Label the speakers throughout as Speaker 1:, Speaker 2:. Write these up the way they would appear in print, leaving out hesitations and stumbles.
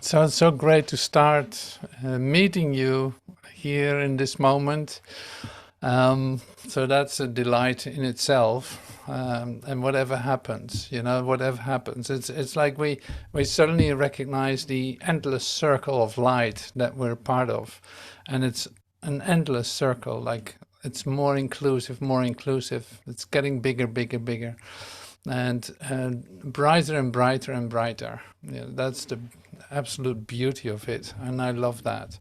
Speaker 1: So it's so great to start meeting you here in this moment. So that's a delight in itself. And whatever happens, whatever happens, it's like we suddenly recognize the endless circle of light that we're part of, and it's an endless circle. Like it's more inclusive, more inclusive. It's getting bigger, bigger, bigger, and brighter and brighter and brighter. That's the absolute beauty of it, and I love that.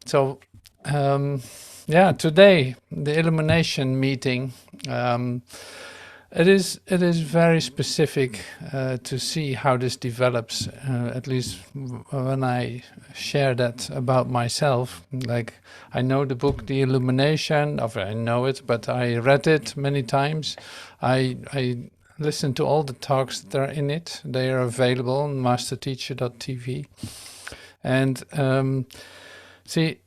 Speaker 1: So yeah, today the Illumination meeting, it is very specific to see how this develops, at least when I share that about myself. Like, I know the book The Illumination, or I know it, but I read it many times. I listen to all the talks that are in it. They are available on masterteacher.tv. And see,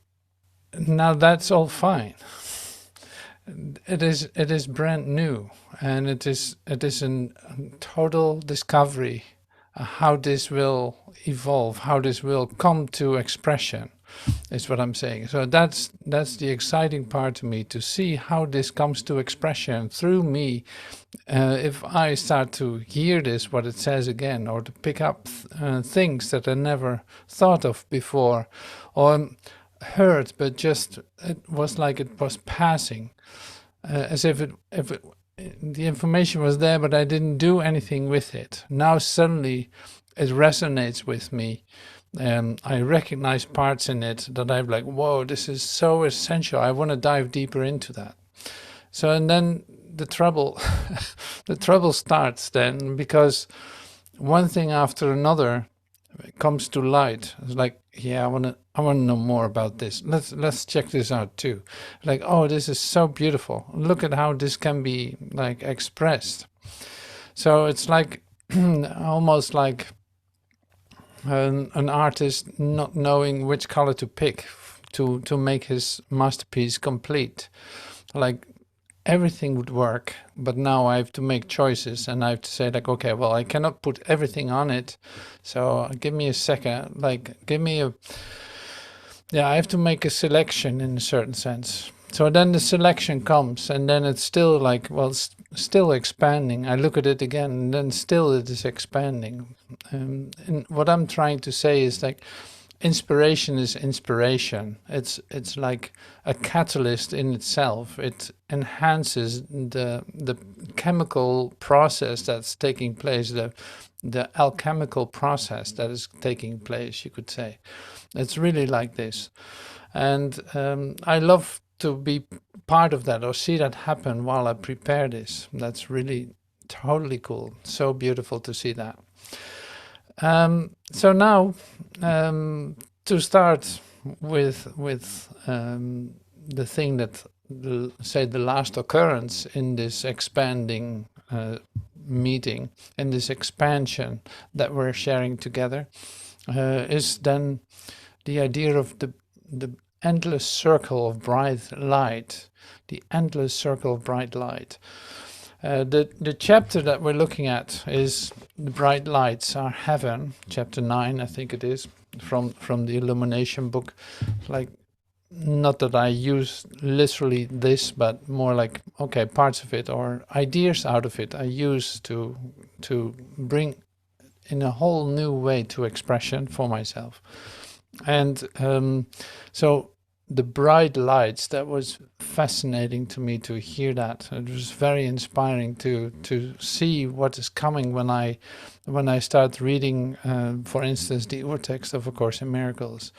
Speaker 1: now that's all fine. It is brand new, and it is a total discovery how this will evolve, how this will come to expression, is what I'm saying. So that's the exciting part to me, to see how this comes to expression through me. If I start to hear this, what it says again, or to pick up things that I never thought of before, or heard, but just it was like it was passing, as if the information was there, but I didn't do anything with it. Now suddenly it resonates with me, and I recognize parts in it that I'm like, whoa, this is so essential. I want to dive deeper into that. So, and then the trouble, the trouble starts then, because one thing after another comes to light. It's like, yeah, I want to know more about this. Let's check this out too. Like, oh, this is so beautiful. Look at how this can be like expressed. So it's like almost like an artist not knowing which color to pick to make his masterpiece complete. Like, everything would work, but now I have to make choices, and I have to say, like, okay, well, I cannot put everything on it, so give me a second, like, I have to make a selection in a certain sense. So then the selection comes, and then it's still like, well, it's still expanding. I look at it again, and then still it is expanding. And what I'm trying to say is, like, inspiration is inspiration. It's like a catalyst in itself. It enhances the chemical process that's taking place, the alchemical process that is taking place, you could say. It's really like this. And I love to be part of that, or see that happen while I prepare this. That's really totally cool. So beautiful to see that. So now, to start with the thing that, say, the last occurrence in this expanding meeting, in this expansion that we're sharing together, is then the idea of the endless circle of bright light, the endless circle of bright light. The chapter that we're looking at is The Bright Lights Are Heaven, chapter 9, I think it is, from the Illumination book. Like, not that I use literally this, but more like, okay, parts of it or ideas out of it I use to bring in a whole new way to expression for myself. And so the bright lights, that was fascinating to me to hear that. It was very inspiring to see what is coming when I start reading, for instance, the urtext of A Course in Miracles.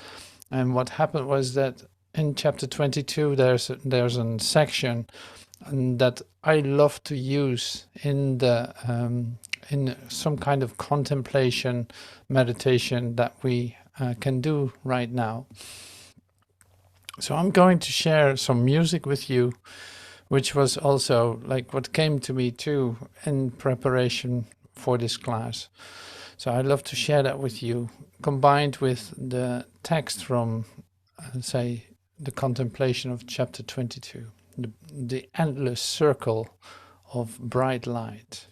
Speaker 1: And what happened was that in chapter 22 there's a section that I love to use in some kind of contemplation meditation that we can do right now. So I'm going to share some music with you, which was also like what came to me too in preparation for this class. So I'd love to share that with you, combined with the text from, say, the contemplation of chapter 22, the endless circle of bright light.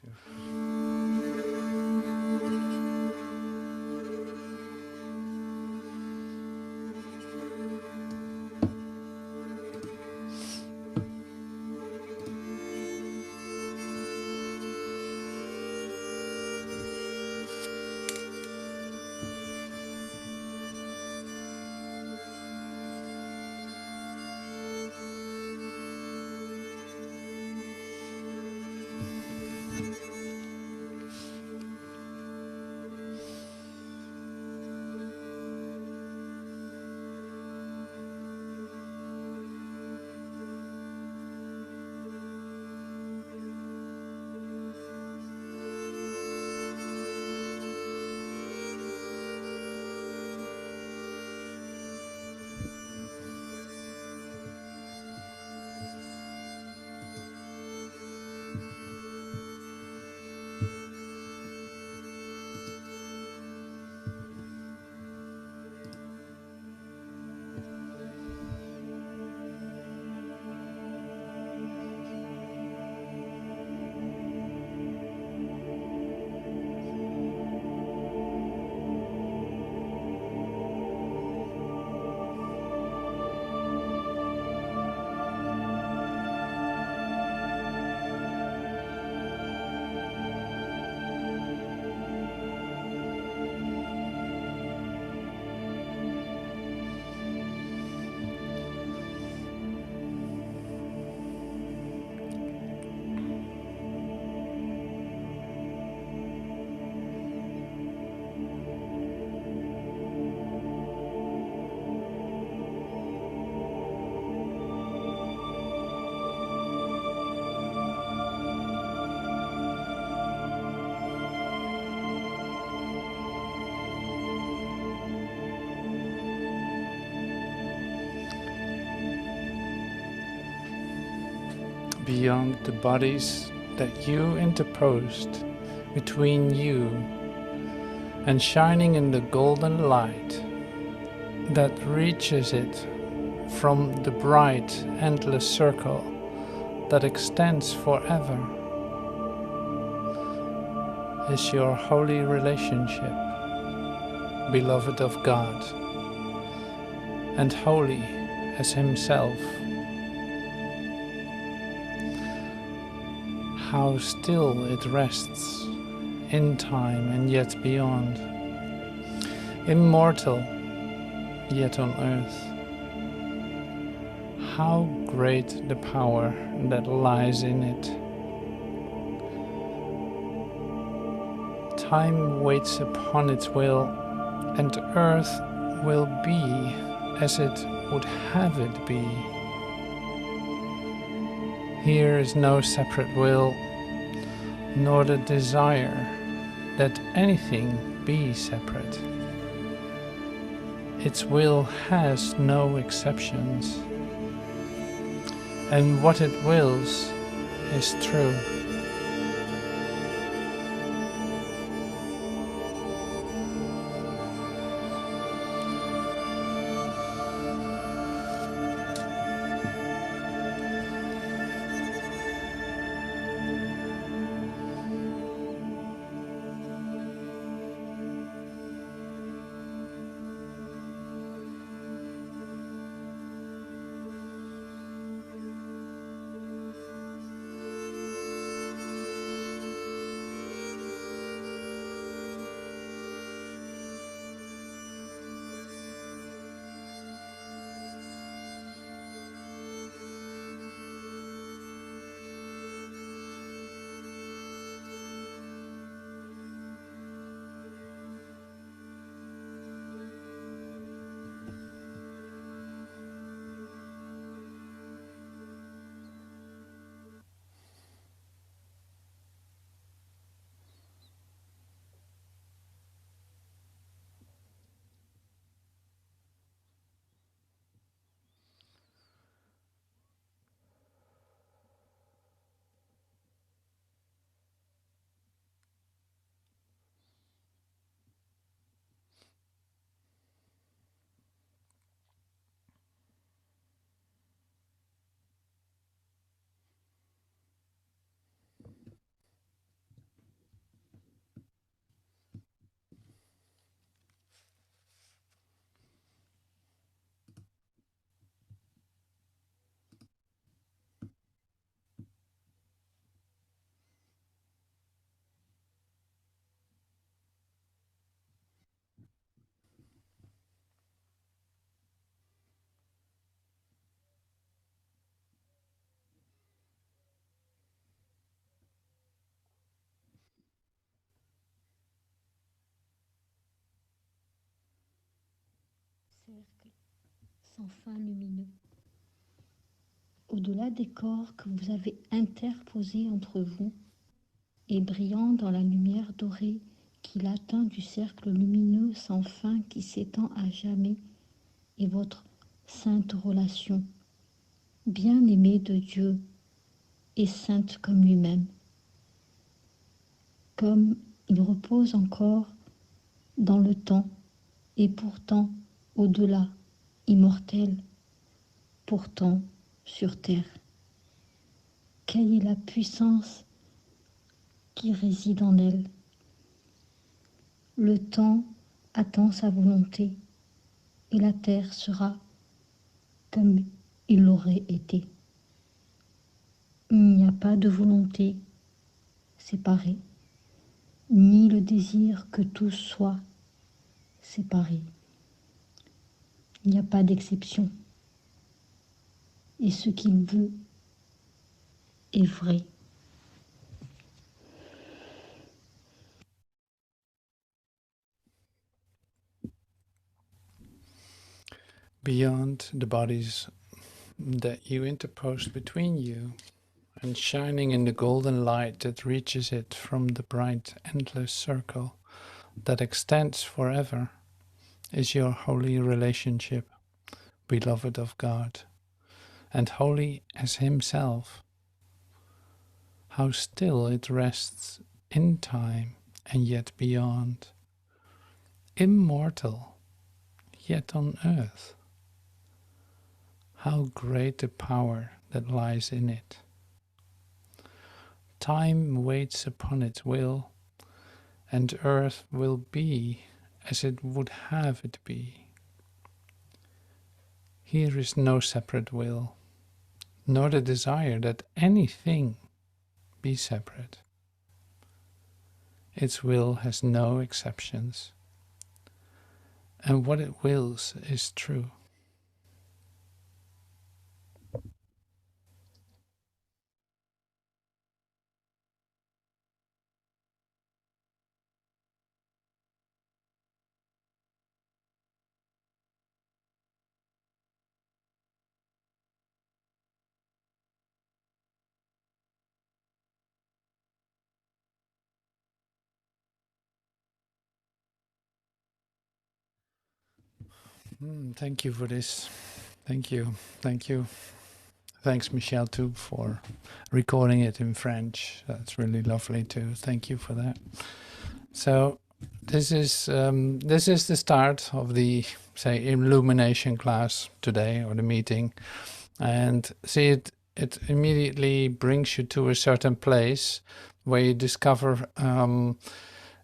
Speaker 1: beyond the bodies that you interposed between you, and shining in the golden light that reaches it from the bright, endless circle that extends forever, is your holy relationship, beloved of God, and holy as Himself. How still it rests in time and yet beyond, immortal yet on earth. How great the power that lies in it. Time waits upon its will, and earth will be as it would have it be. Here is no separate will, nor the desire that anything be separate. Its will has no exceptions, and what it wills is true.
Speaker 2: Cercle sans fin lumineux. Au-delà des corps que vous avez interposés entre vous et brillant dans la lumière dorée qu'il atteint du cercle lumineux sans fin qui s'étend à jamais, et votre sainte relation, bien-aimée de Dieu et sainte comme lui-même, comme il repose encore dans le temps et pourtant au-delà, immortel, pourtant sur terre. Quelle est la puissance qui réside en elle? Le temps attend sa volonté et la terre sera comme il l'aurait été. Il n'y a pas de volonté séparée, ni le désir que tout soit séparé. Il n'y a pas d'exception. Et ce qu'il veut est vrai.
Speaker 1: Beyond the bodies that you interposed between you, and shining in the golden light that reaches it from the bright, endless circle that extends forever, is your holy relationship, beloved of God, and holy as Himself. how still it rests in time and yet beyond, immortal, yet on earth. How great the power that lies in it. Time waits upon its will, and earth will be as it would have it be. Here is no separate will, nor the desire that anything be separate. Its will has no exceptions, and what it wills is true. Thank you for this. Thank you. Thank you. Thanks, Michelle, too, for recording it in French. That's really lovely, too. Thank you for that. So this is the start of the, say, illumination class today, or the meeting. And see, it immediately brings you to a certain place where you discover,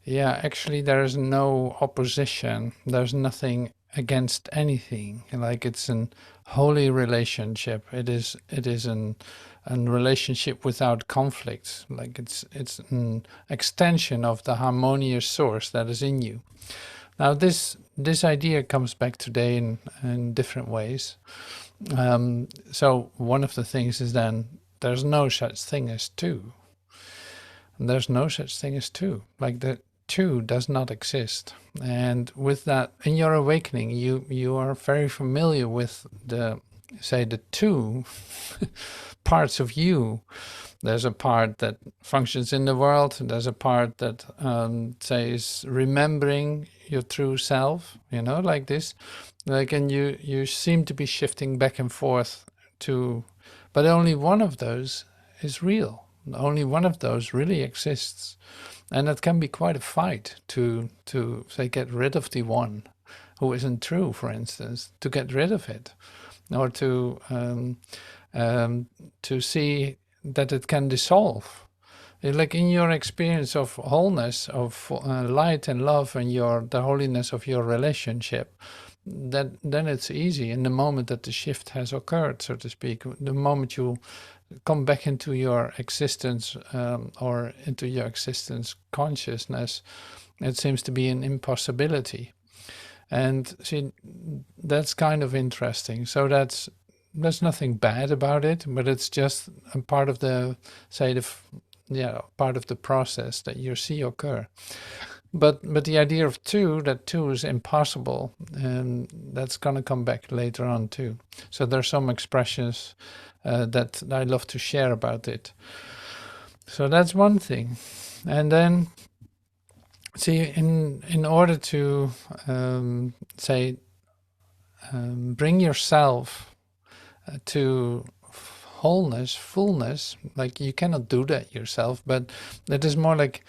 Speaker 1: yeah, actually there is no opposition. There's nothing against anything. Like, it's an holy relationship. It is an relationship without conflict. Like, it's an extension of the harmonious source that is in you. Now this idea comes back today in different ways. So one of the things is then there's no such thing as two. There's no such thing as two. Like, the two does not exist. And with that, in your awakening, you are very familiar with the, say, the two parts of you. There's a part that functions in the world. There's a part that, say, is remembering your true self, you know, like this. Like, and you seem to be shifting back and forth to, but only one of those is real. Only one of those really exists. And it can be quite a fight to say, get rid of the one who isn't true, for instance, to get rid of it, or to see that it can dissolve. Like, in your experience of wholeness, of light and love, and the holiness of your relationship, then it's easy. In the moment that the shift has occurred, so to speak, the moment you come back into your existence, or into your existence consciousness, it seems to be an impossibility. And see, that's kind of interesting. So there's nothing bad about it, but it's just a part of the, say, part of the process that you see occur. But the idea of two, that two is impossible, and that's going to come back later on too. So there's some expressions that I love to share about it. So that's one thing. And then, see, in order to say, bring yourself to wholeness, fullness, like, you cannot do that yourself, but it is more like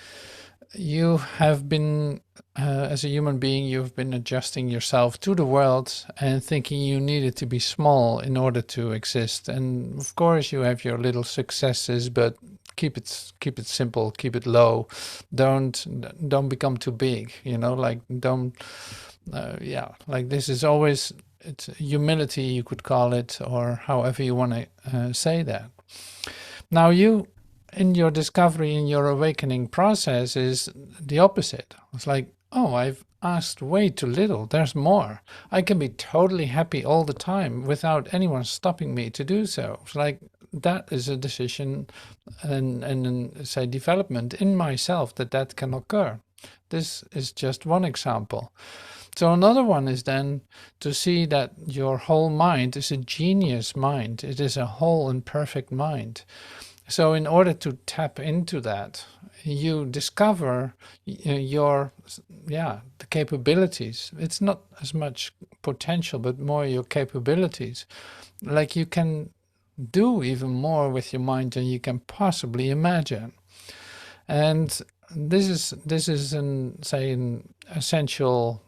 Speaker 1: you have been, as a human being, you've been adjusting yourself to the world and thinking you needed to be small in order to exist. And of course you have your little successes, but keep it simple, keep it low. Don't become too big, you know, like, don't, like, this is always, it's humility, you could call it, or however you want to say that. Now, you, in your discovery, in your awakening process, is the opposite. It's like, oh, I've asked way too little. There's more. I can be totally happy all the time without anyone stopping me to do so. It's like, that is a decision and say, development in myself that can occur. This is just one example. So another one is then to see that your whole mind is a genius mind. It is a whole and perfect mind. So in order to tap into that, you discover the capabilities. It's not as much potential, but more your capabilities. Like, you can do even more with your mind than you can possibly imagine. And this is an essential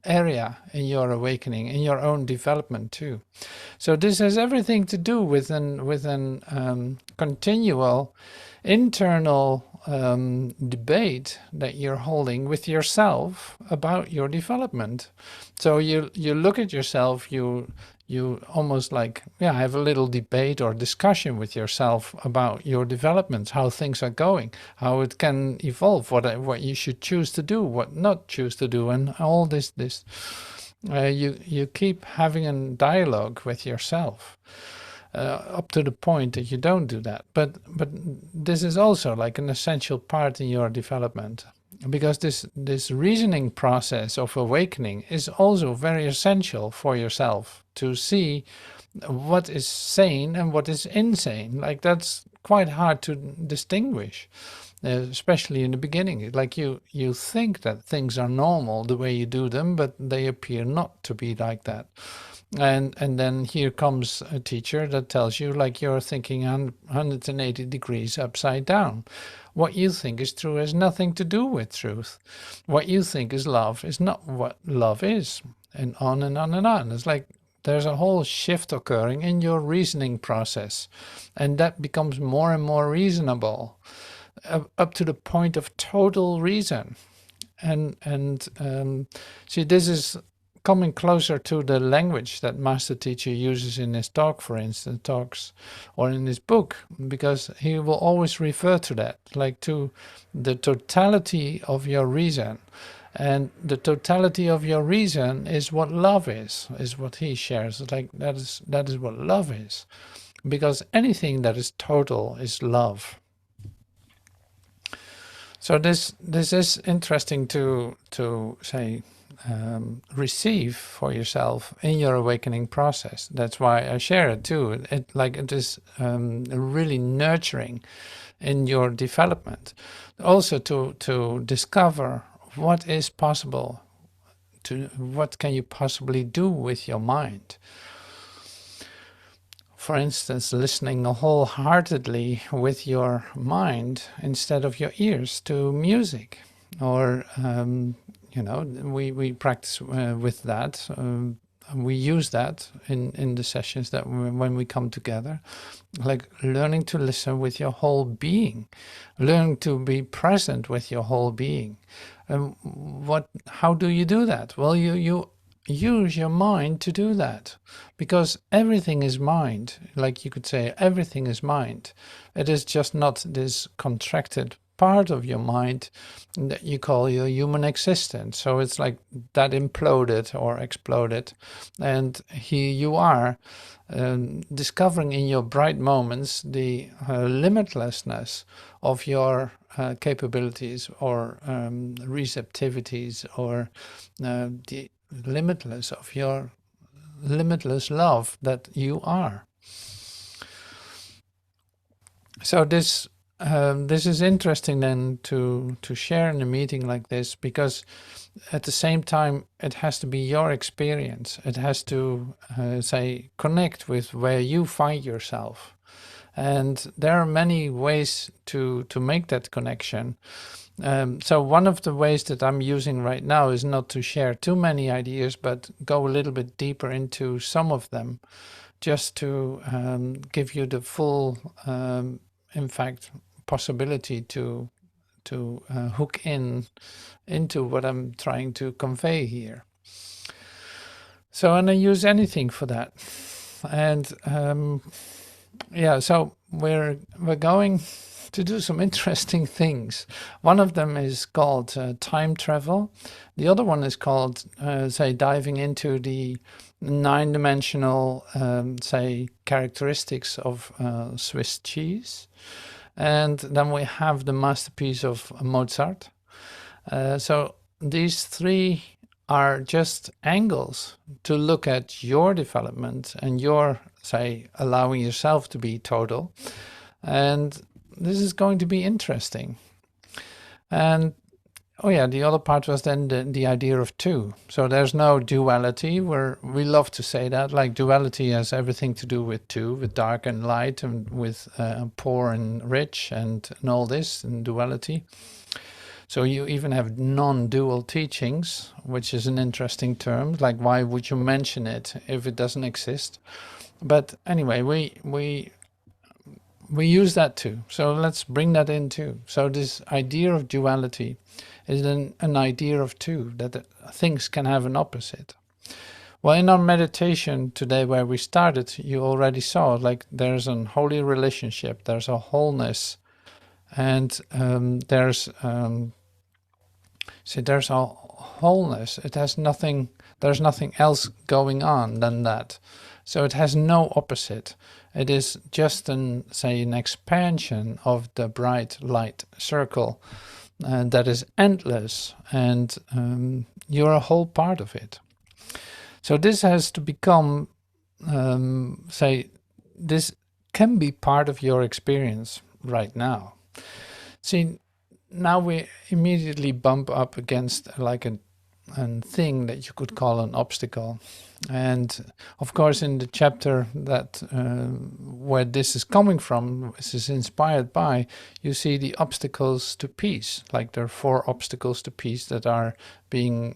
Speaker 1: area in your awakening, in your own development too. So this has everything to do with an continual internal debate that you're holding with yourself about your development. So you look at yourself, you almost like have a little debate or discussion with yourself about your development, how things are going, how it can evolve, what you should choose to do, what not choose to do, and all this. You keep having a dialogue with yourself up to the point that you don't do that. But this is also like an essential part in your development, because this reasoning process of awakening is also very essential for yourself to see what is sane and what is insane. Like that's quite hard to distinguish. Especially in the beginning, like you think that things are normal the way you do them, but they appear not to be like that. And then here comes a teacher that tells you like you're thinking 180 degrees upside down. What you think is true has nothing to do with truth. What you think is love is not what love is, and on and on and on. It's like there's a whole shift occurring in your reasoning process, and that becomes more and more reasonable, up to the point of total reason. And see, this is coming closer to the language that Master Teacher uses in his talk, for instance, talks, or in his book, because he will always refer to that, like to the totality of your reason. And the totality of your reason is what love is what he shares. Like that is what love is, because anything that is total is love. So this is interesting to say, receive for yourself in your awakening process. That's why I share it too. It is really nurturing in your development. Also to discover what is possible, what can you possibly do with your mind. For instance, listening wholeheartedly with your mind instead of your ears to music, or we practice with that. We use that in the sessions that when we come together, like learning to listen with your whole being, learning to be present with your whole being. How do you do that? Well, you use your mind to do that, because everything is mind. Like you could say, everything is mind. It is just not this contracted part of your mind that you call your human existence. So it's like that imploded or exploded, and here you are discovering in your bright moments the limitlessness of your capabilities or receptivities, or the limitless of your limitless love that you are. So this is interesting then to share in a meeting like this, because at the same time it has to be your experience. It has to say connect with where you find yourself, and there are many ways to make that connection. So one of the ways that I'm using right now is not to share too many ideas, but go a little bit deeper into some of them, just to give you the full, in fact, possibility to hook into what I'm trying to convey here. So, and I use anything for that. And so we're going to do some interesting things. One of them is called time travel. The other one is called, diving into the 9-dimensional, characteristics of Swiss cheese. And then we have the masterpiece of Mozart. So these three are just angles to look at your development and your, allowing yourself to be total. And this is going to be interesting. And oh yeah, the other part was then the idea of two. So there's no duality, where we love to say that, like duality has everything to do with two, with dark and light, and with poor and rich, and all this, and duality. So you even have non-dual teachings, which is an interesting term. Like, why would you mention it if it doesn't exist? But anyway, we use that too. So let's bring that in too. So this idea of duality is an idea of two, that things can have an opposite. Well, in our meditation today, where we started, you already saw, like, there's an holy relationship, there's a wholeness, and there's a wholeness. It has nothing. There's nothing else going on than that. So it has no opposite. It is just an expansion of the bright light circle that is endless, and you're a whole part of it. So this has to become, this can be part of your experience right now. See, now we immediately bump up against like a thing that you could call an obstacle. And of course, in the chapter that where this is coming from, this is inspired by, you see the obstacles to peace. Like there are 4 obstacles to peace that are being,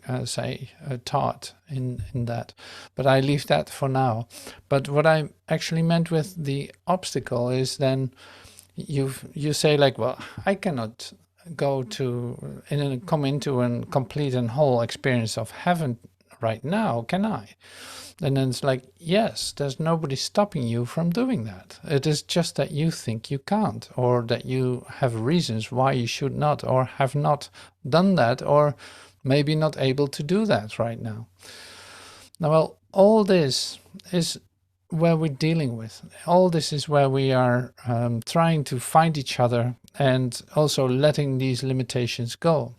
Speaker 1: taught in that. But I leave that for now. But what I actually meant with the obstacle is then you say like, well, I cannot go to come into a complete and whole experience of heaven right now, can I? And then it's like, yes, there's nobody stopping you from doing that. It is just that you think you can't, or that you have reasons why you should not, or have not done that, or maybe not able to do that right now. Now, well, all this is where we're dealing with. All this is where we are trying to find each other, and also letting these limitations go.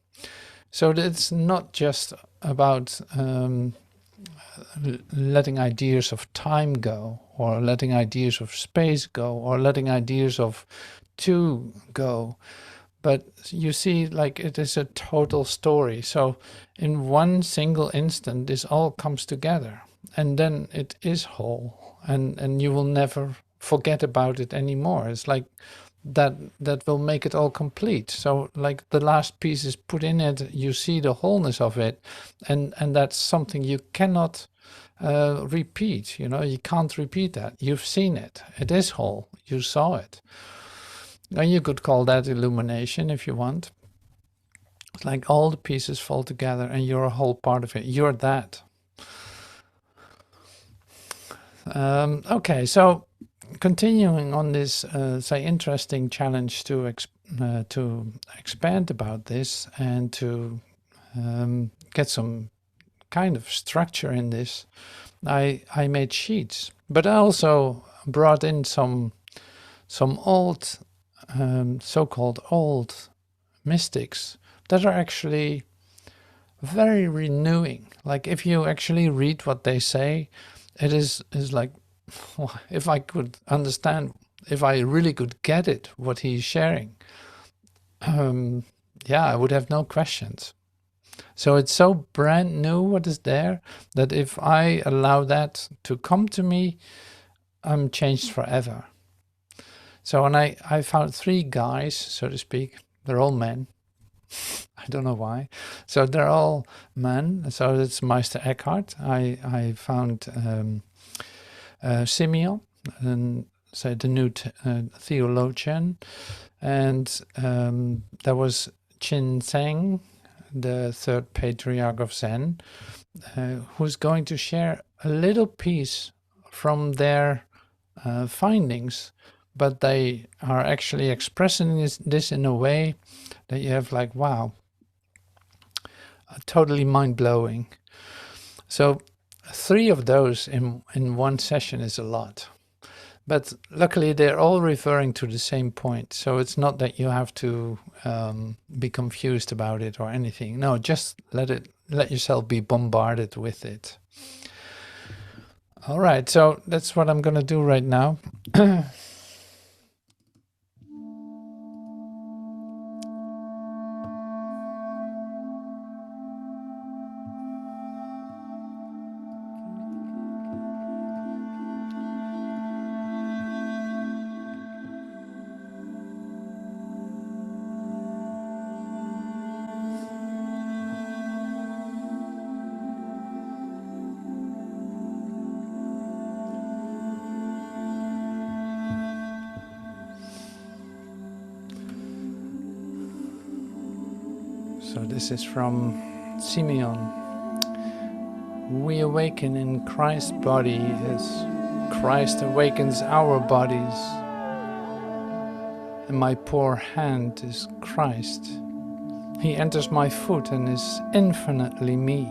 Speaker 1: So it's not just about letting ideas of time go, or letting ideas of space go, or letting ideas of two go. But you see, like, it is a total story. So in one single instant, this all comes together, and then it is whole, and you will never forget about it anymore. It's like that will make it all complete. So like the last piece is put in it, you see the wholeness of it, and that's something you cannot repeat. You know, you can't repeat that. You've seen it. It is whole. You saw it. And you could call that illumination if you want. It's like all the pieces fall together and you're a whole part of it. You're that. Okay, so continuing on this, interesting challenge to expand about this, and to get some kind of structure in this, I made sheets, but I also brought in some old, so-called old mystics that are actually very renewing. Like if you actually read what they say, it is like, if I could understand, if I really could get it, what he's sharing, yeah, I would have no questions. So it's so brand new what is there, that if I allow that to come to me, I'm changed forever. So, and I found 3 guys, so to speak. They're all men. I don't know why. So they're all men. So it's Meister Eckhart. I found Symeon, and so the new theologian, and there was Chin Tseng, the 3rd patriarch of Zen, who's going to share a little piece from their findings, but they are actually expressing this in a way that you have like, wow, totally mind-blowing. So 3 of those in one session is a lot. But luckily they're all referring to the same point. So it's not that you have to be confused about it or anything. No, just let yourself be bombarded with it. All right, so that's what I'm going to do right now. So this is from Symeon. We awaken in Christ's body as Christ awakens our bodies. And my poor hand is Christ. He enters my foot and is infinitely me.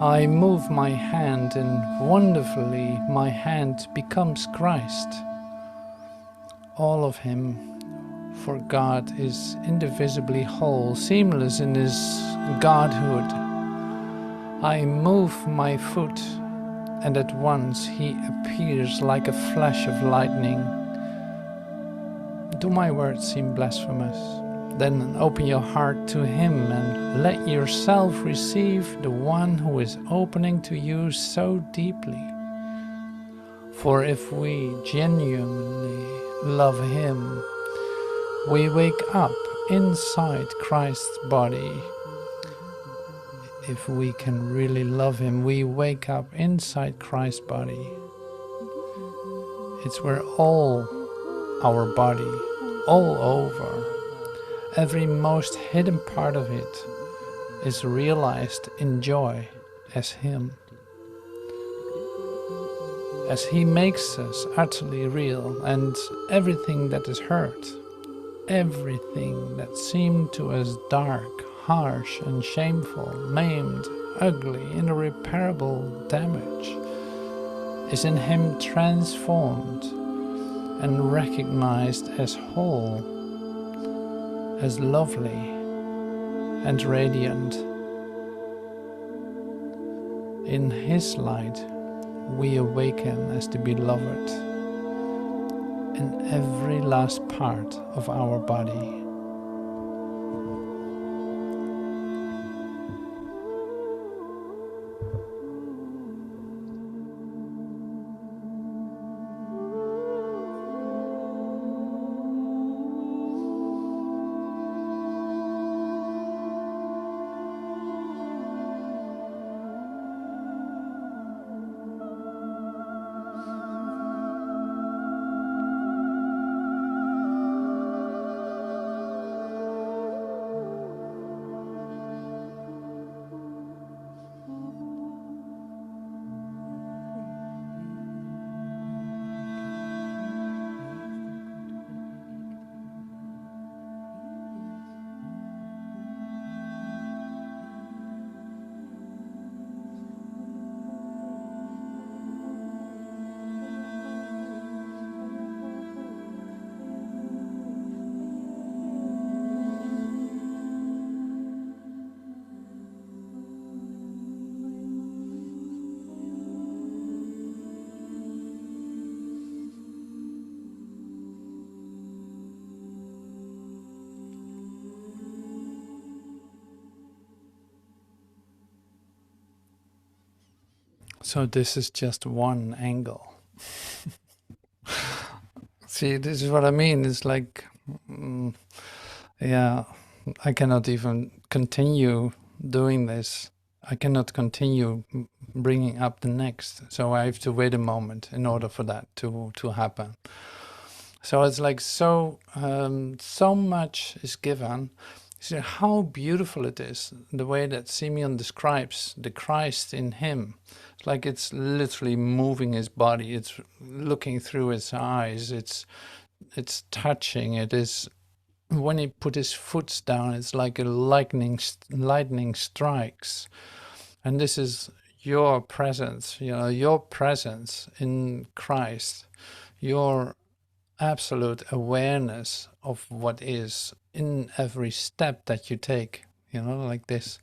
Speaker 1: I move my hand and wonderfully my hand becomes Christ. All of him, for God is indivisibly whole, seamless in his Godhood. I move my foot and at once he appears like a flash of lightning. Do my words seem blasphemous? Then open your heart to him and let yourself receive the one who is opening to you so deeply. For if we genuinely love him, we wake up inside Christ's body. If we can really love him, we wake up inside Christ's body. It's where all our body, all over, every most hidden part of it is realized in joy as him. As he makes us utterly real, and everything that is hurt, everything that seemed to us dark, harsh and shameful, maimed, ugly, irreparable damage, is in him transformed and recognized as whole, as lovely and radiant. In his light we awaken as the beloved in every last part of our body. So this is just one angle. See, this is what I mean. It's like, yeah, I cannot even continue doing this. I cannot continue bringing up the next. So I have to wait a moment in order for that to happen. So it's like so much is given. See how beautiful it is, the way that Symeon describes the Christ in him. It's like it's literally moving his body, it's looking through his eyes, it's touching, it is, when he put his foot down, it's like a lightning strikes. And this is your presence, your presence in Christ, your absolute awareness of what is in every step that you take, like this.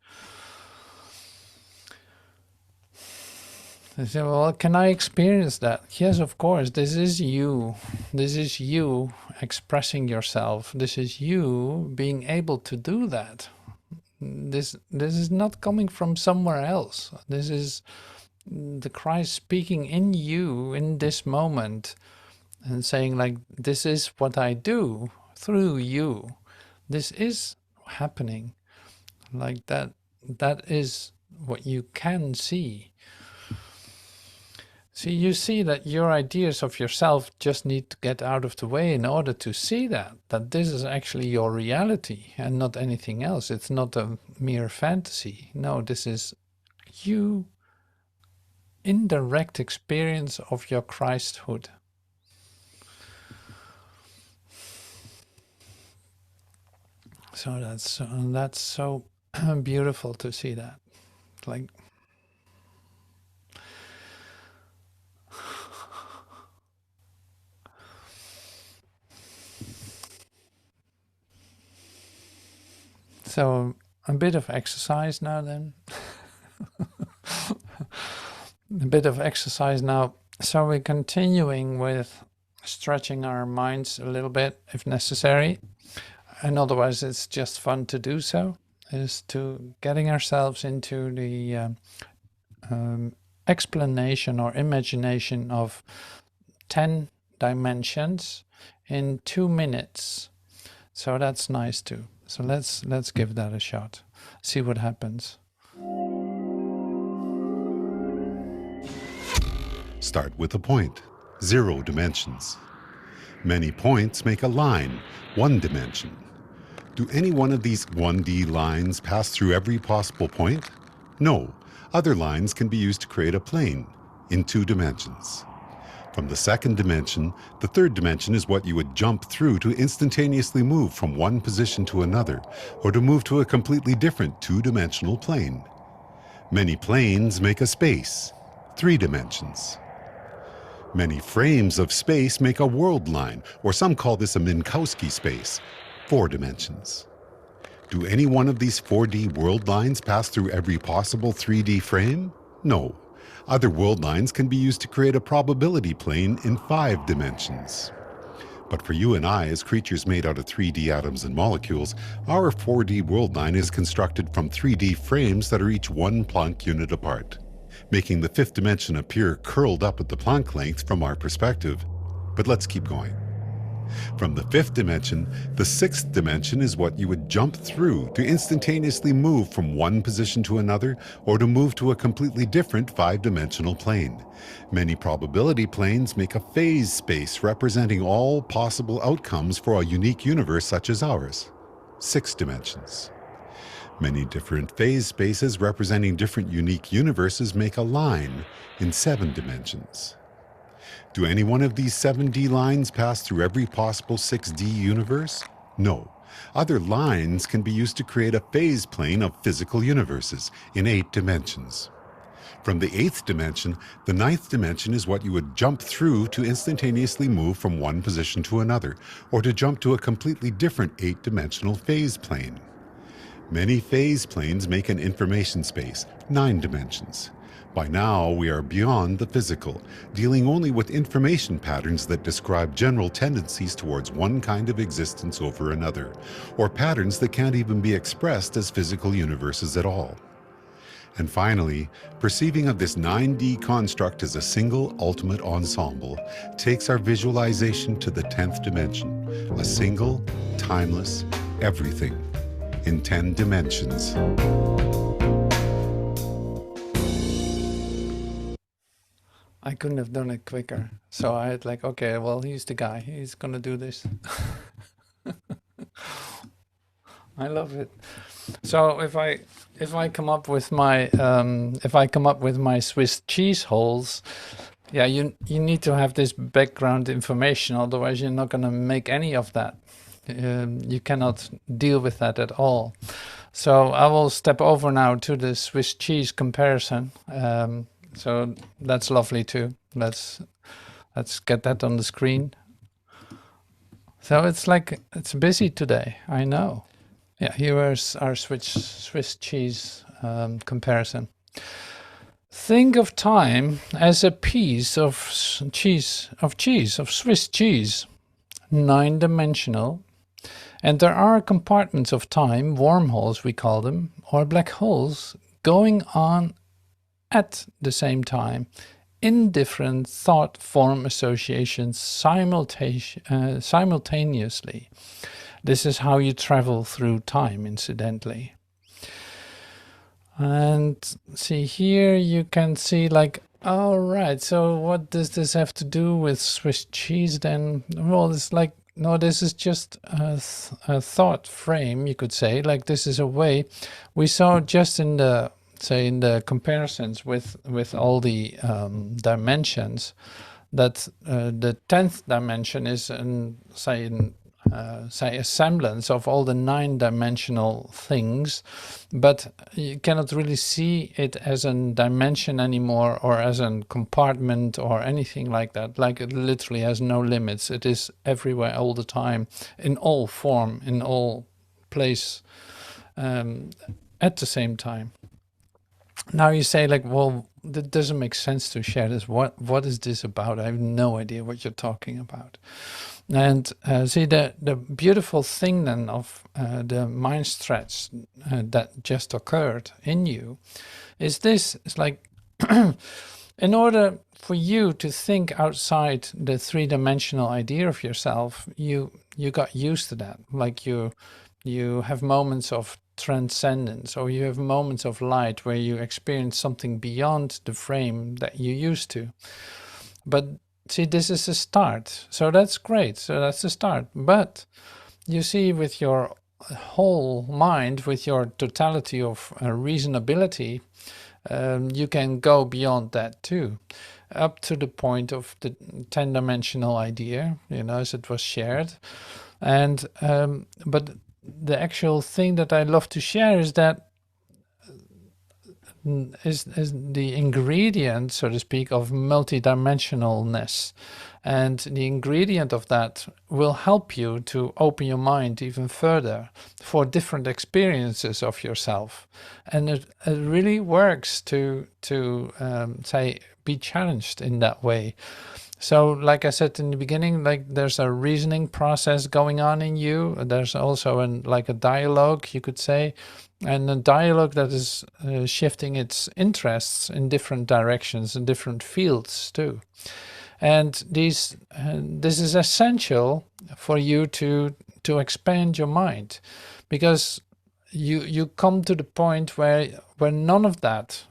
Speaker 1: I say, well, can I experience that? Yes, of course. This is you. This is you expressing yourself. This is you being able to do that. This is not coming from somewhere else. This is the Christ speaking in you in this moment and saying, like, this is what I do through you. This is happening. Like that is what you can see. See, you see that your ideas of yourself just need to get out of the way in order to see that this is actually your reality and not anything else. It's not a mere fantasy. No, this is you indirect experience of your Christhood. So that's so beautiful to see that. Like, so a bit of exercise now then. A bit of exercise now. So we're continuing with stretching our minds a little bit if necessary. And otherwise it's just fun to do so, is to getting ourselves into the explanation or imagination of 10 dimensions in 2 minutes. So that's nice too. So let's give that a shot. See what happens.
Speaker 3: Start with a point, 0 dimensions. Many points make a line, 1 dimension. Do any one of these 1D lines pass through every possible point? No. Other lines can be used to create a plane in 2 dimensions. From the 2nd dimension, the 3rd dimension is what you would jump through to instantaneously move from one position to another, or to move to a completely different 2-dimensional plane. Many planes make a space, 3 dimensions. Many frames of space make a world line, or some call this a Minkowski space, 4 dimensions. Do any one of these 4D world lines pass through every possible 3D frame? No. Other world lines can be used to create a probability plane in 5 dimensions. But for you and I, as creatures made out of 3D atoms and molecules, our 4D world line is constructed from 3D frames that are each 1 Planck unit apart, making the 5th dimension appear curled up at the Planck length from our perspective. But let's keep going. From the 5th dimension, the 6th dimension is what you would jump through to instantaneously move from one position to another, or to move to a completely different 5-dimensional plane. Many probability planes make a phase space representing all possible outcomes for a unique universe such as ours, 6 dimensions. Many different phase spaces representing different unique universes make a line in 7 dimensions. Do any one of these 7D lines pass through every possible 6D universe? No. Other lines can be used to create a phase plane of physical universes in 8 dimensions. From the 8th dimension, the 9th dimension is what you would jump through to instantaneously move from one position to another, or to jump to a completely different 8-dimensional phase plane. Many phase planes make an information space, 9 dimensions. By now, we are beyond the physical, dealing only with information patterns that describe general tendencies towards one kind of existence over another, or patterns that can't even be expressed as physical universes at all. And finally, perceiving of this 9D construct as a single ultimate ensemble takes our visualization to the 10th dimension, a single, timeless everything in 10 dimensions.
Speaker 1: I couldn't have done it quicker. So I had like, okay, well, he's the guy. He's gonna do this. I love it. So if I come up with my Swiss cheese holes, yeah, you need to have this background information. Otherwise, you're not gonna make any of that. You cannot deal with that at all. So I will step over now to the Swiss cheese comparison. So that's lovely too. Let's get that on the screen. So it's busy today, I know. Yeah, here is our Swiss cheese comparison. Think of time as a piece of Swiss cheese, 9-dimensional, and there are compartments of time, wormholes we call them, or black holes, going on at the same time in different thought form associations simultaneously. This is how you travel through time, incidentally. And see here you can see like All right. So what does this have to do with Swiss cheese then? Well, it's like, no, this is just a thought frame, you could say. Like this is a way we saw just in the, say, in the comparisons with all the dimensions, that the 10th dimension is an, say a semblance of all the 9-dimensional things, but you cannot really see it as a dimension anymore, or as a compartment or anything like that. Like it literally has no limits. It is everywhere all the time, in all form, in all place, at the same time. Now you say, like, well, that doesn't make sense to share this. What is this about? I have no idea what you're talking about. And see, the beautiful thing then of the mind stretch that just occurred in you is this. It's like, in order for you to think outside the 3-dimensional idea of yourself, you got used to that. Like you have moments of transcendence, or you have moments of light where you experience something beyond the frame that you used to. But see, this is a start, so that's great. So that's the start. But you see, with your whole mind, with your totality of reasonability, you can go beyond that too, up to the point of the 10-dimensional idea, as it was shared. And but the actual thing that I love to share is that is the ingredient, so to speak, of multidimensionalness. And the ingredient of that will help you to open your mind even further for different experiences of yourself. And it really works to say, be challenged in that way. So like I said in the beginning, like there's a reasoning process going on in you. There's also like a dialogue, you could say, and a dialogue that is shifting its interests in different directions and different fields too. And this is essential for you to expand your mind, because you come to the point where none of that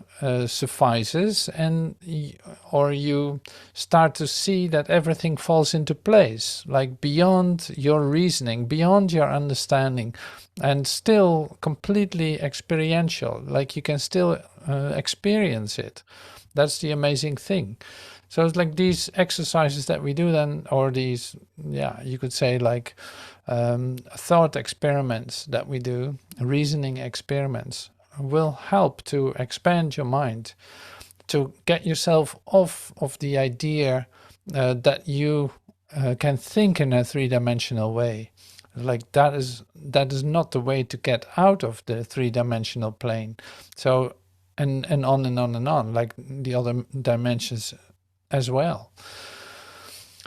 Speaker 1: suffices, and or you start to see that everything falls into place, like beyond your reasoning, beyond your understanding, and still completely experiential, like you can still experience it. That's the amazing thing. So it's like these exercises that we do then, or these, you could say, like thought experiments that we do, reasoning experiments, will help to expand your mind, to get yourself off of the idea that you can think in a 3-dimensional way. Like that is not the way to get out of the 3-dimensional plane. So and on and on and on, like the other dimensions as well.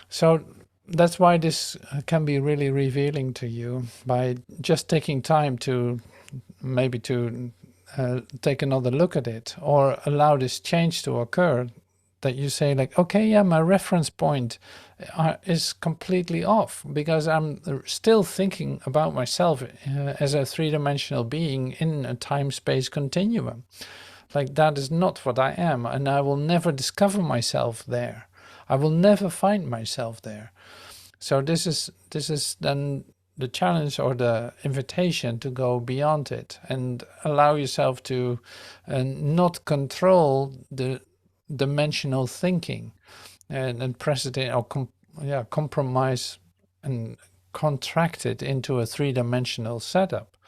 Speaker 1: So that's why this can be really revealing to you, by just taking time to maybe to take another look at it, or allow this change to occur, that you say, like, okay, yeah, my reference point is completely off, because I'm still thinking about myself as a 3-dimensional being in a time-space continuum. Like that is not what I am, and I will never discover myself there. I will never find myself there. So this is then the challenge, or the invitation, to go beyond it and allow yourself to not control the dimensional thinking and press it in, or compromise and contract it into a 3-dimensional setup.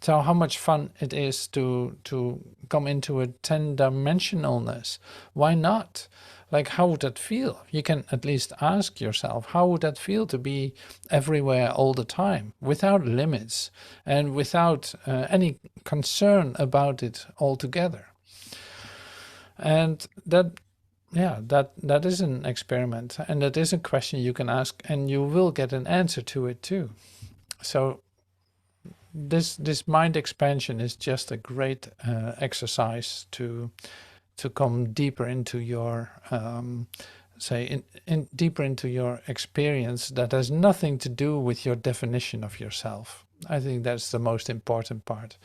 Speaker 1: So how much fun it is to come into a 10-dimensionalness. Why not? Like, how would that feel? You can at least ask yourself, how would that feel to be everywhere all the time, without limits, and without any concern about it altogether? And that is an experiment, and that is a question you can ask, and you will get an answer to it too. So this mind expansion is just a great exercise to come deeper into your deeper into your experience that has nothing to do with your definition of yourself. I think that's the most important part.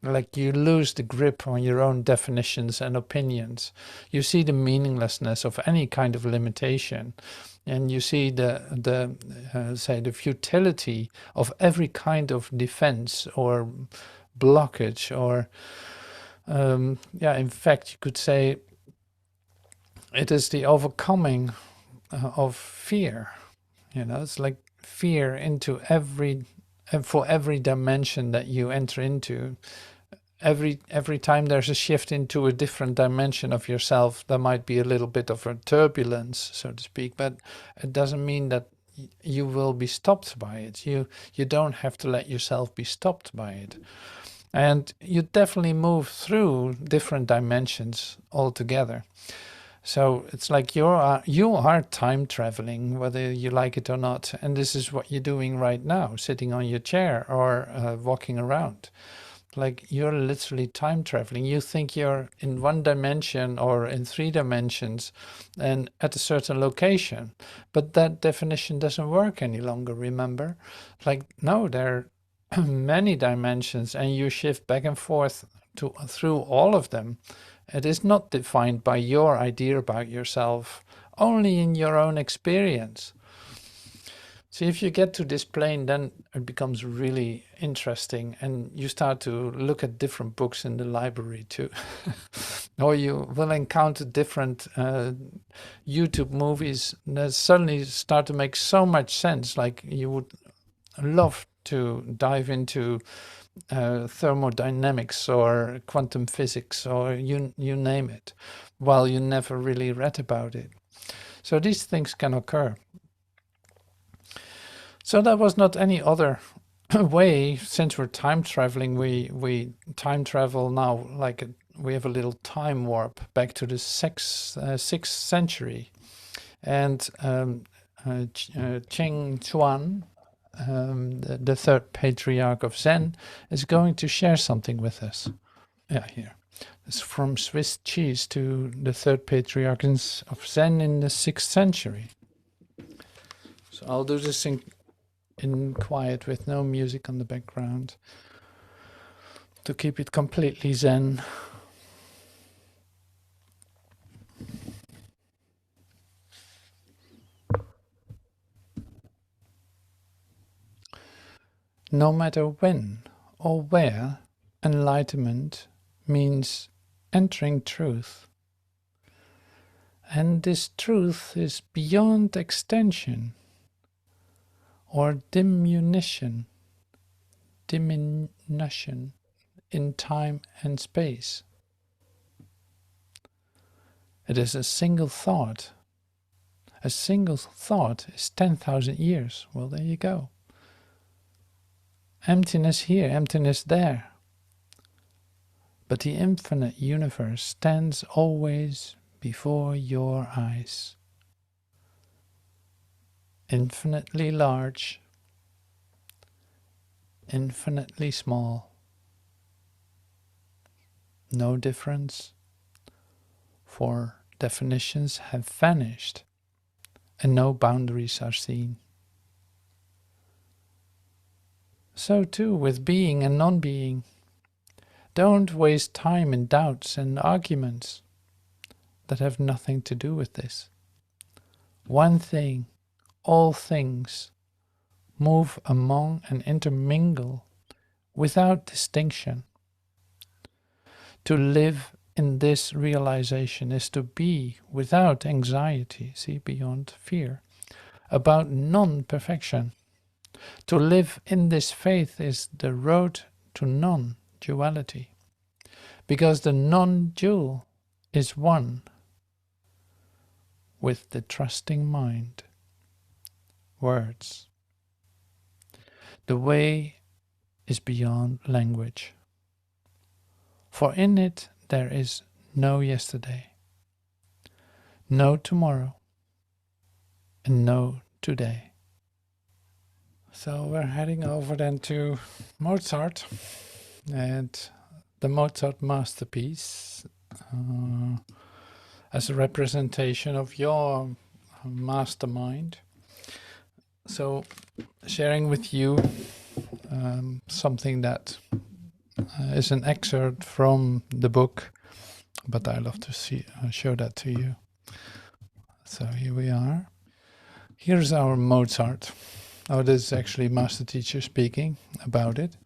Speaker 1: Like you lose the grip on your own definitions and opinions. You see the meaninglessness of any kind of limitation, and you see the futility of every kind of defense or blockage, or in fact, you could say it is the overcoming of fear. It's like fear into for every dimension that you enter into. Every time there's a shift into a different dimension of yourself, there might be a little bit of a turbulence, so to speak, but it doesn't mean that you will be stopped by it. You don't have to let yourself be stopped by it. And you definitely move through different dimensions altogether. So it's like you are time traveling, whether you like it or not. And this is what you're doing right now, sitting on your chair or walking around. Like you're literally time traveling. You think you're in one dimension or in 3 dimensions and at a certain location, but that definition doesn't work any longer, remember? Like, no, there are many dimensions and you shift back and forth through all of them. It is not defined by your idea about yourself, only in your own experience. See, if you get to this plane, then it becomes really interesting and you start to look at different books in the library too. Or you will encounter different YouTube movies that suddenly start to make so much sense. Like you would love to dive into thermodynamics or quantum physics or you name it, while you never really read about it. So these things can occur. So that was not any other way. Since we're time traveling, we time travel now, like we have a little time warp back to the 6th century. And Cheng Chuan, the 3rd patriarch of Zen, is going to share something with us. Yeah, here. It's from Swiss Cheese to the 3rd patriarch of Zen in the 6th century. So I'll do this in quiet with no music on the background to keep it completely Zen. No matter when or where, enlightenment means entering truth. And this truth is beyond extension or diminution in time and space. It is a single thought. A single thought is 10,000 years. Well, there you go. Emptiness here, emptiness there. But the infinite universe stands always before your eyes. Infinitely large, infinitely small. No difference, for definitions have vanished and no boundaries are seen. So too with being and non-being. Don't waste time in doubts and arguments that have nothing to do with this. One thing, all things, move among and intermingle without distinction. To live in this realization is to be without anxiety, see, beyond fear, about non-perfection. To live in this faith is the road to non-duality, because the non-dual is one with the trusting mind. Words. The way is beyond language, for in it there is no yesterday, no tomorrow, and no today. So we're heading over then to Mozart and the Mozart masterpiece as a representation of your mastermind. So sharing with you something that is an excerpt from the book, but I love to show that to you. So here we are. Here's our Mozart. Oh, this is actually master teacher speaking about it.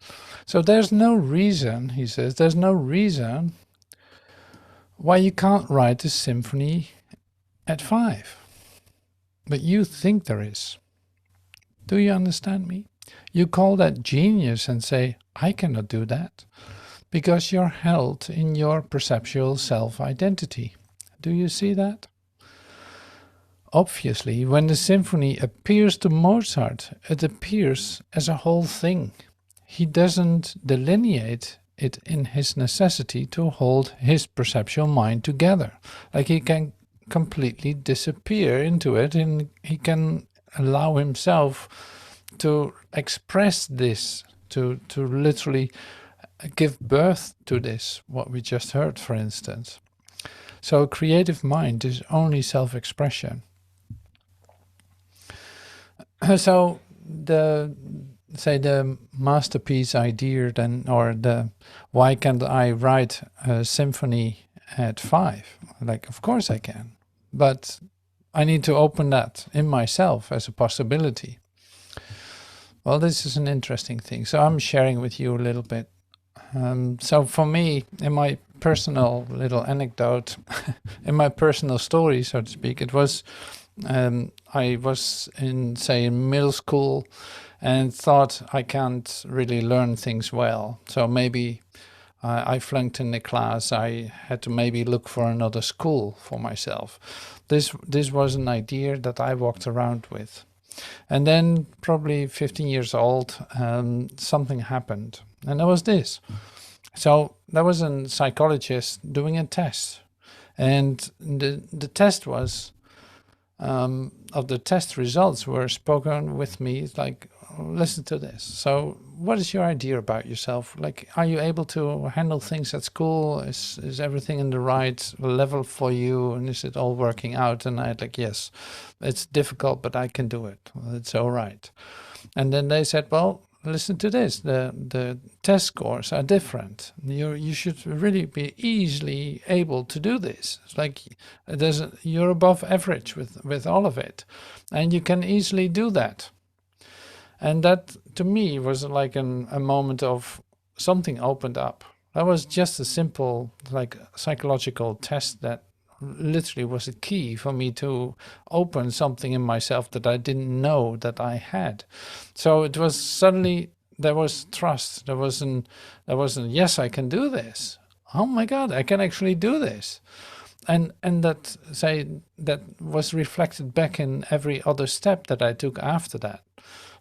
Speaker 1: So there's no reason, he says, there's no reason why you can't write a symphony at 5. But you think there is. Do you understand me? You call that genius and say, I cannot do that, because you're held in your perceptual self-identity. Do you see that? Obviously, when the symphony appears to Mozart, it appears as a whole thing. He doesn't delineate it in his necessity to hold his perceptual mind together. Like he can completely disappear into it, and he can allow himself to express this, to literally give birth to this, what we just heard, for instance. So a creative mind is only self-expression. So the masterpiece idea then, or the why can't I write a symphony at 5? Like, of course I can, but I need to open that in myself as a possibility. Well, this is an interesting thing. So I'm sharing with you a little bit. So for me, in my personal little anecdote, in my personal story, so to speak, it was, I was in middle school and thought I can't really learn things well. So maybe I flunked in the class. I had to maybe look for another school for myself. This was an idea that I walked around with. And then probably 15 years old, something happened. And that was this. So there was a psychologist doing a test. And the test was, of the test results were spoken with me, like, listen to this. So what is your idea about yourself? Like, are you able to handle things at school? Is everything in the right level for you? And is it all working out? And I like, yes, it's difficult, but I can do it. It's all right. And then they said, well, listen to this. The test scores are different. You should really be easily able to do this. It's like you're above average with all of it, and you can easily do that. And that, to me, was like a moment of something opened up. That was just a simple, like, psychological test that literally was a key for me to open something in myself that I didn't know that I had. So it was suddenly, there was trust. There was yes, I can do this. Oh my God, I can actually do this. And that was reflected back in every other step that I took after that.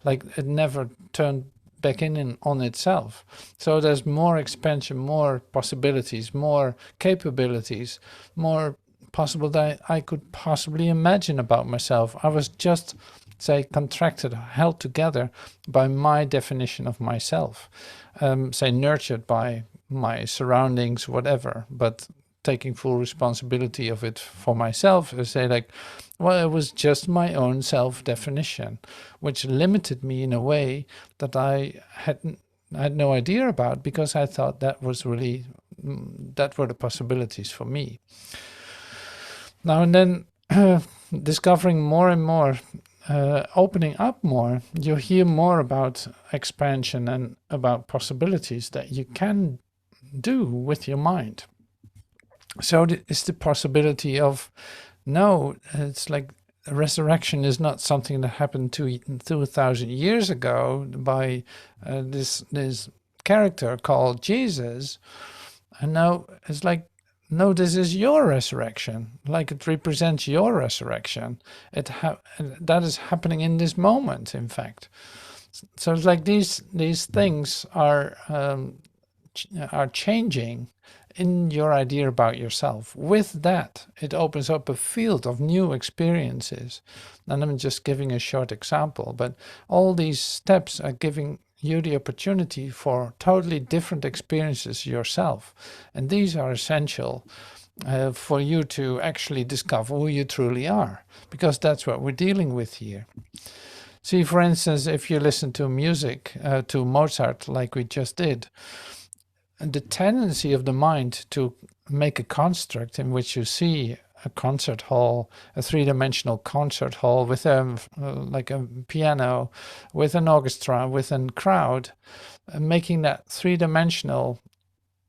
Speaker 1: Like, it never turned back in on itself. So there's more expansion, more possibilities, more capabilities, more possible that I could possibly imagine about myself. I was just, contracted, held together by my definition of myself. Nurtured by my surroundings, whatever, but taking full responsibility of it for myself. Well, it was just my own self-definition, which limited me in a way that I had no idea about, because I thought that was really, that were the possibilities for me. Now and then, discovering more and more, opening up more, you hear more about expansion and about possibilities that you can do with your mind. So it's the possibility of, no, it's like resurrection is not something that happened 2,000 years ago by this character called Jesus. And now it's like, no, this is your resurrection. Like, it represents your resurrection. That is happening in this moment, in fact. So it's like these things are changing in your idea about yourself. With that, it opens up a field of new experiences. And I'm just giving a short example, but all these steps are giving you the opportunity for totally different experiences yourself. And these are essential for you to actually discover who you truly are, because that's what we're dealing with here. See, for instance, if you listen to music, to Mozart, like we just did, the tendency of the mind to make a construct in which you see a concert hall, a three-dimensional concert hall with like a piano, with an orchestra, with a crowd, making that three-dimensional,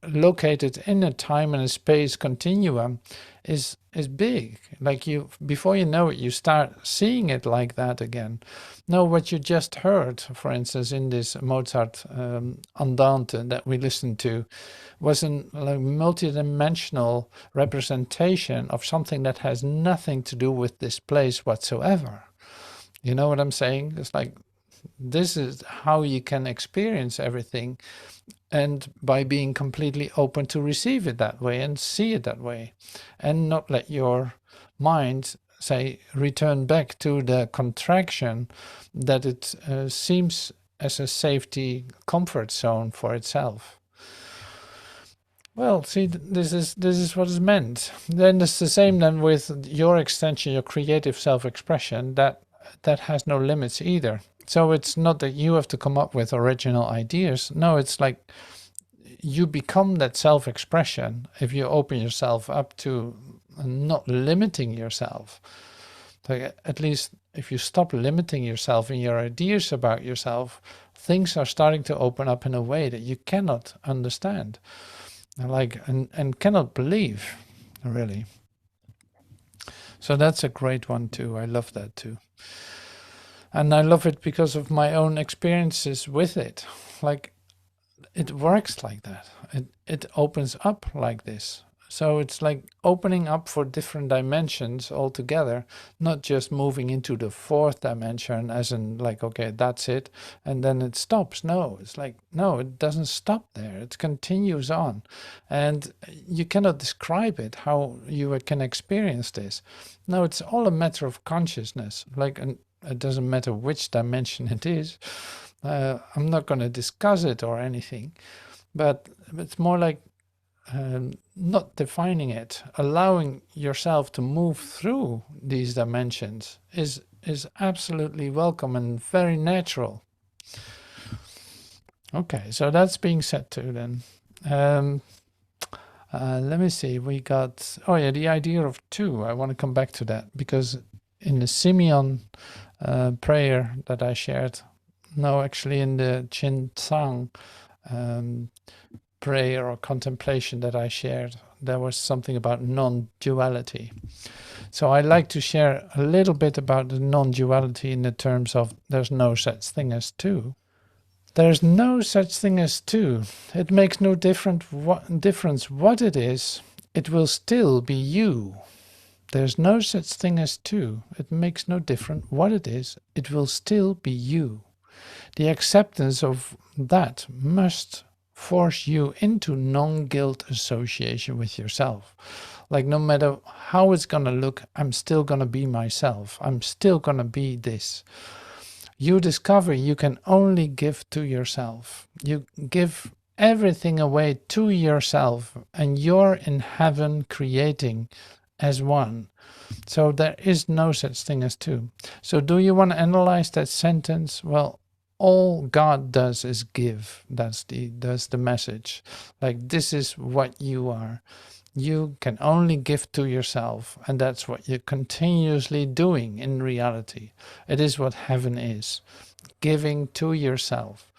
Speaker 1: located in a time and a space continuum, is big. Like before you know it, you start seeing it like that again. No, what you just heard, for instance, in this Mozart Andante that we listened to, was a multi-dimensional representation of something that has nothing to do with this place whatsoever. You know what I'm saying? It's like, this is how you can experience everything, and by being completely open to receive it that way and see it that way, and not let your mind, say, return back to the contraction that it seems as a safety comfort zone for itself. Well, see, this is what is meant. Then it's the same then with your extension, your creative self-expression, that has no limits either. So it's not that you have to come up with original ideas. No, it's like you become that self-expression if you open yourself up to not limiting yourself. Like, at least if you stop limiting yourself in your ideas about yourself, things are starting to open up in a way that you cannot understand, like, and cannot believe, really. So that's a great one too. I love that too. And I love it because of my own experiences with it. Like, it works like that. It opens up like this. So it's like opening up for different dimensions altogether, not just moving into the fourth dimension as in like, okay, that's it, and then it stops. No, it's like, no, it doesn't stop there. It continues on. And you cannot describe it, how you can experience this. No, it's all a matter of consciousness. Like, it doesn't matter which dimension it is. I'm not going to discuss it or anything, but it's more like not defining it, allowing yourself to move through these dimensions is absolutely welcome and very natural. Okay, so that's being said too then. Let me see, we got, oh yeah, the idea of two. I want to come back to that because in the Symeon prayer that I shared, no, actually in the Chin Tsang prayer or contemplation that I shared, there was something about non-duality. So I like to share a little bit about the non-duality in the terms of there's no such thing as two. There's no such thing as two. It makes no difference what it is, it will still be you. There's no such thing as two. It makes no difference what it is, it will still be you. The acceptance of that must force you into non-guilt association with yourself. Like, no matter how it's going to look, I'm still going to be myself. I'm still going to be this. You discover you can only give to yourself. You give everything away to yourself, and you're in heaven creating as one. So there is no such thing as two. So do you want to analyze that sentence? Well, all God does is give. That's the message. Like, this is what you are. You can only give to yourself, and that's what you're continuously doing in reality. It is what heaven is, giving to yourself.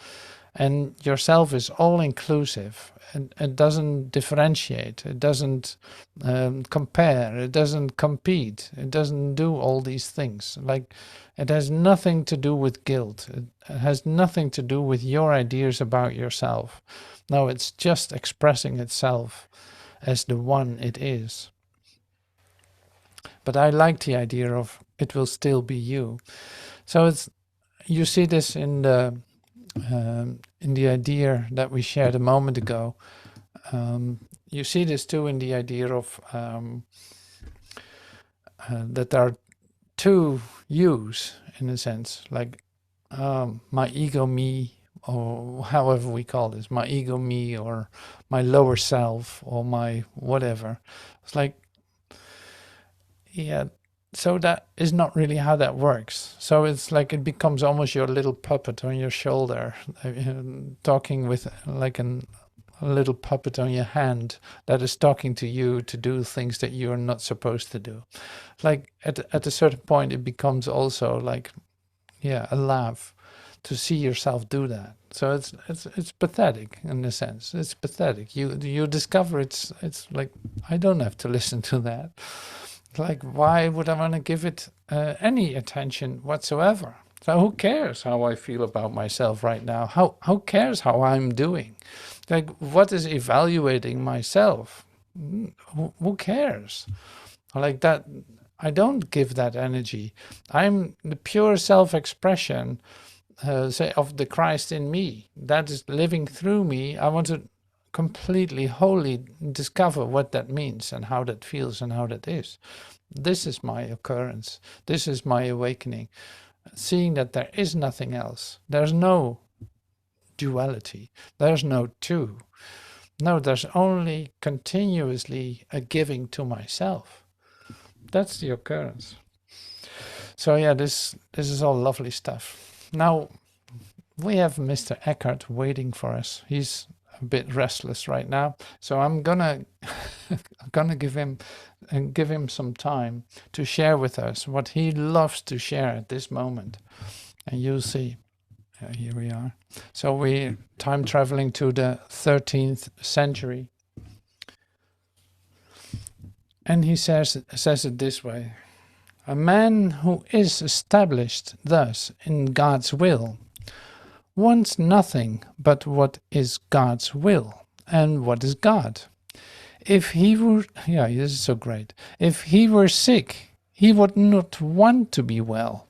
Speaker 1: And yourself is all-inclusive. It doesn't differentiate. It doesn't compare. It doesn't compete. It doesn't do all these things. Like, it has nothing to do with guilt. It has nothing to do with your ideas about yourself. No, it's just expressing itself as the one it is. But I like the idea of it will still be you. So it's, you see this in the idea that we shared a moment ago. You see this too in the idea of that there are two yous, in a sense, like my ego me, or however we call this, my ego me, or my lower self, or my whatever. It's like, yeah, so that is not really how that works. So it's like it becomes almost your little puppet on your shoulder, talking with like a little puppet on your hand that is talking to you to do things that you're not supposed to do. Like at a certain point, it becomes also like, yeah, a laugh to see yourself do that. So it's pathetic in a sense. It's pathetic. You discover it's like, I don't have to listen to that. Like, why would I want to give it any attention whatsoever? So who cares how I feel about myself right now? Who cares how I'm doing? Like, what is evaluating myself? Who cares? Like that, I don't give that energy. I'm the pure self-expression, say, of the Christ in me. That is living through me. I want to completely, wholly discover what that means and how that feels and how that is. This is my occurrence. This is my awakening. Seeing that there is nothing else. There's no duality. There's no two. No, there's only continuously a giving to myself. That's the occurrence. So yeah, this is all lovely stuff. Now, we have Mr. Eckhart waiting for us. He's a bit restless right now, so I'm gonna give him some time to share with us what he loves to share at this moment, and you'll see. Here we are. So we time traveling to the 13th century, and he says it this way: a man who is established thus in God's will wants nothing but what is God's will. And what is God? If he were, yeah, this is so great. If he were sick, he would not want to be well.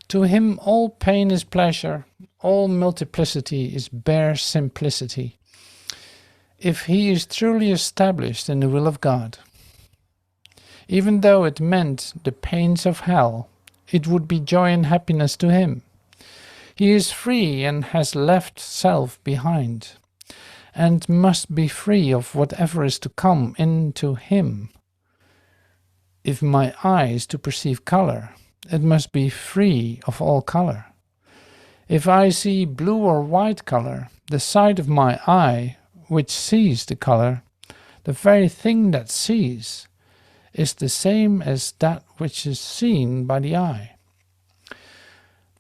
Speaker 1: To him all pain is pleasure, all multiplicity is bare simplicity. If he is truly established in the will of God, even though it meant the pains of hell, it would be joy and happiness to him. He is free and has left self behind, and must be free of whatever is to come into him. If my eye is to perceive color, it must be free of all color. If I see blue or white color, the sight of my eye, which sees the color, the very thing that sees, is the same as that which is seen by the eye.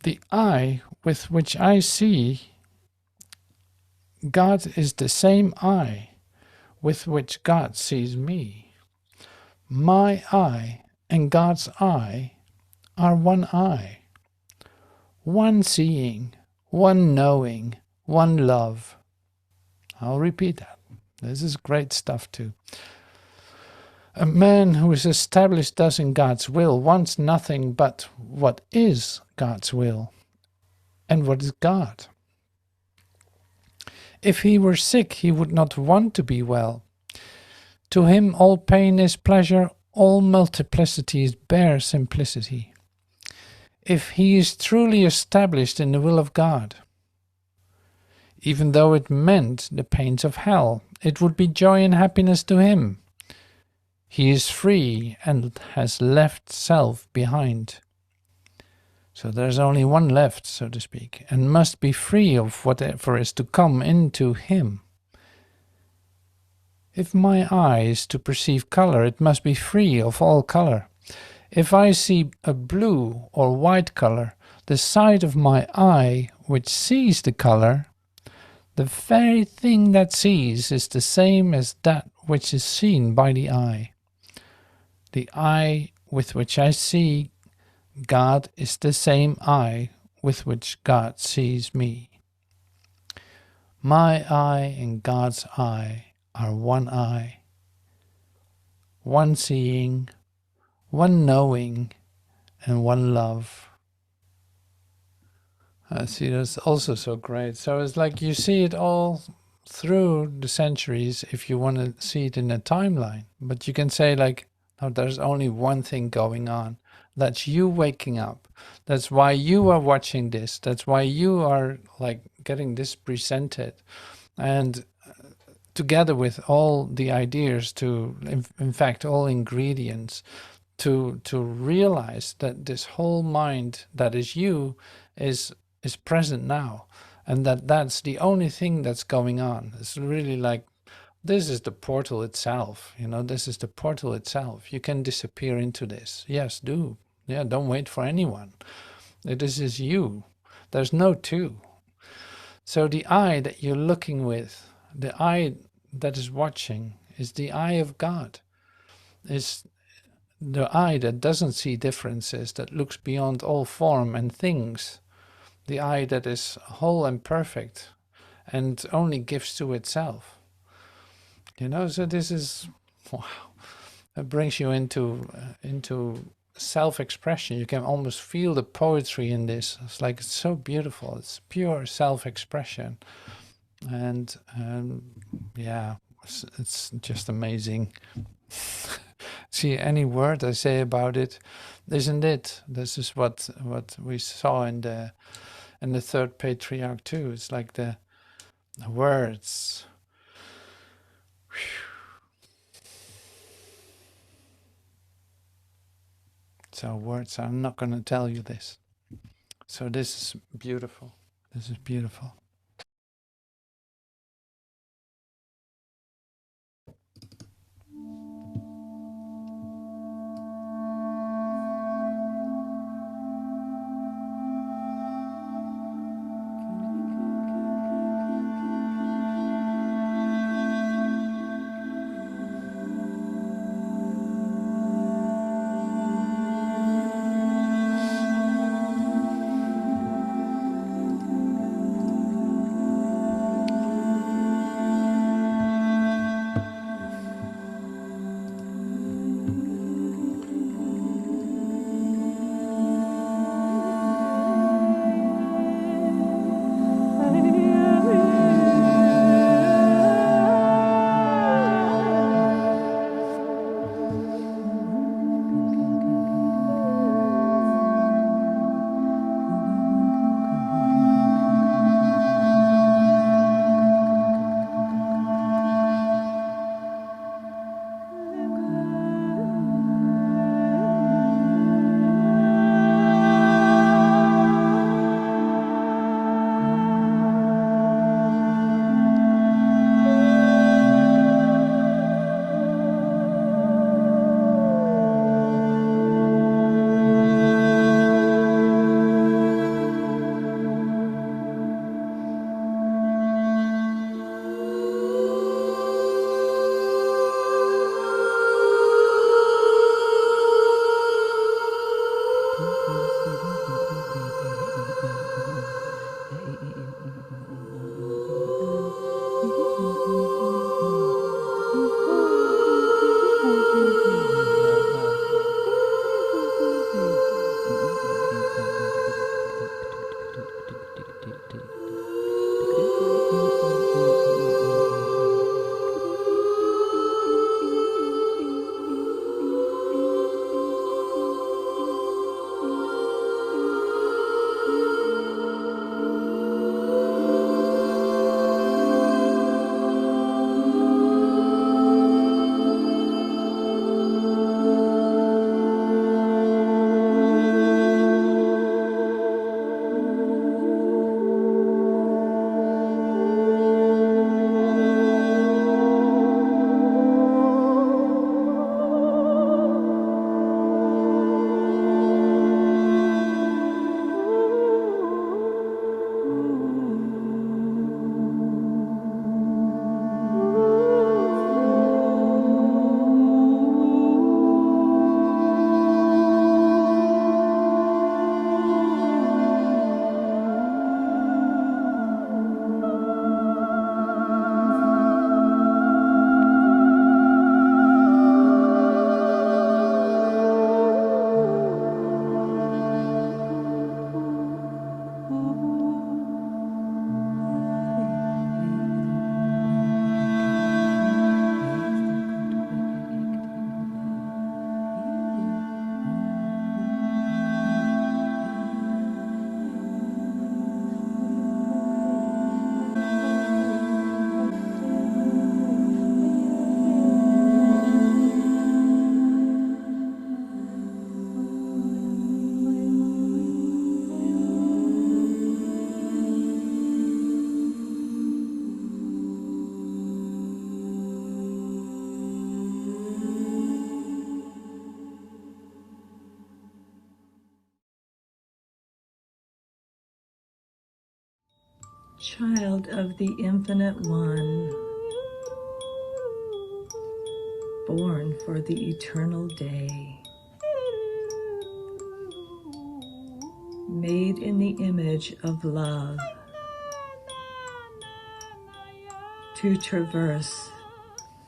Speaker 1: The eye with which I see God is the same eye with which God sees me. My eye and God's eye are one eye, one seeing, one knowing, one love. I'll repeat that. This is great stuff too. A man who is established thus in God's will wants nothing but what is God's will. And what is God? If he were sick, he would not want to be well. To him all pain is pleasure, all multiplicity is bare simplicity. If he is truly established in the will of God, even though it meant the pains of hell, it would be joy and happiness to him. He is free and has left self behind. So there's only one left, so to speak, and must be free of whatever is to come into him. If my eye is to perceive color, it must be free of all color. If I see a blue or white color, the sight of my eye, which sees the color, the very thing that sees is the same as that which is seen by the eye. The eye with which I see God is the same eye with which God sees me. My eye and God's eye are one eye, one seeing, one knowing, and one love. I see, that's also so great. So it's like you see it all through the centuries if you want to see it in a timeline. But you can say like, no, there's only one thing going on. That's you waking up. That's why you are watching this. That's why you are like getting this presented. And together with all the ideas to, in fact, all ingredients to realize that this whole mind that is you is present now. and that's the only thing that's going on. It's really like, this is the portal itself, you know, this is the portal itself. You can disappear into this. Yes, do. Yeah, don't wait for anyone. This is you. There's no two. So the eye that you're looking with, the eye that is watching, is the eye of God. Is the eye that doesn't see differences, that looks beyond all form and things. The eye that is whole and perfect and only gives to itself. You know, so this is, wow, it brings you into self-expression. You can almost feel the poetry in this. It's like, it's so beautiful. It's pure self-expression. And yeah, it's just amazing. See, any word I say about it, isn't it? This is what we saw in the third patriarch too. It's like the words. So words, I'm not going to tell you this. So this is beautiful. This is beautiful.
Speaker 4: Child of the Infinite One, born for the eternal day, made in the image of love, to traverse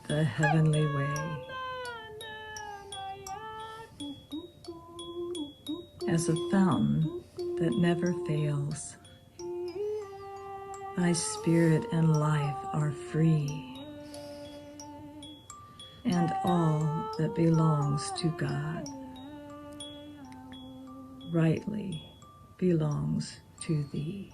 Speaker 4: the heavenly way. As a fountain that never fails, thy spirit and life are free, and all that belongs to God rightly belongs to thee.